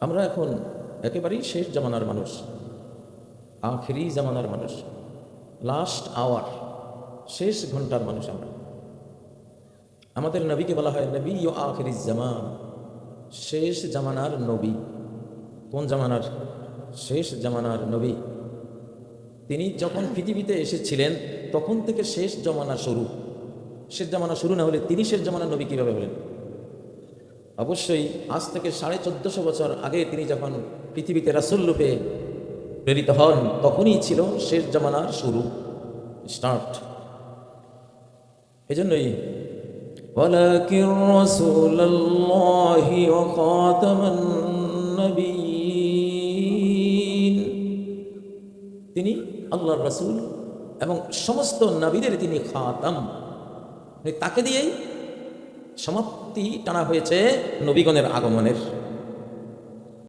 আমরা এখন একেবারেই শেষ জামানার মানুষ, আখেরি জামানার মানুষ, লাস্ট আওয়ার, শেষ ঘন্টার মানুষ আমরা। আমাদের নবীকে বলা হয় নবী ও আখেরি জামান, শেষ জামানার নবী। কোন জামানার? শেষ জামানার নবী। তিনি যখন পৃথিবীতে এসেছিলেন তখন থেকে শেষ জামানা শুরু। শেষ জামানা শুরু না হলে তিনি শেষ জামানার নবী কীভাবে হলেন? অবশ্যই আজ থেকে 1450 বছর আগে তিনি যখন পৃথিবীতে রাসূল রূপে প্রেরিত হন তখনই ছিল শেষ জামানার শুরু, স্টার্ট। এজন্যই ওয়ালাকিন রাসূলুল্লাহি ওয়া খাতামান নবিয়্যিন, তিনি আল্লাহর রাসূল এবং সমস্ত নবীদের তিনি খাতাম, তাকে দিয়েই সমাপ্তি টানা হয়েছে নবীগণের আগমনের।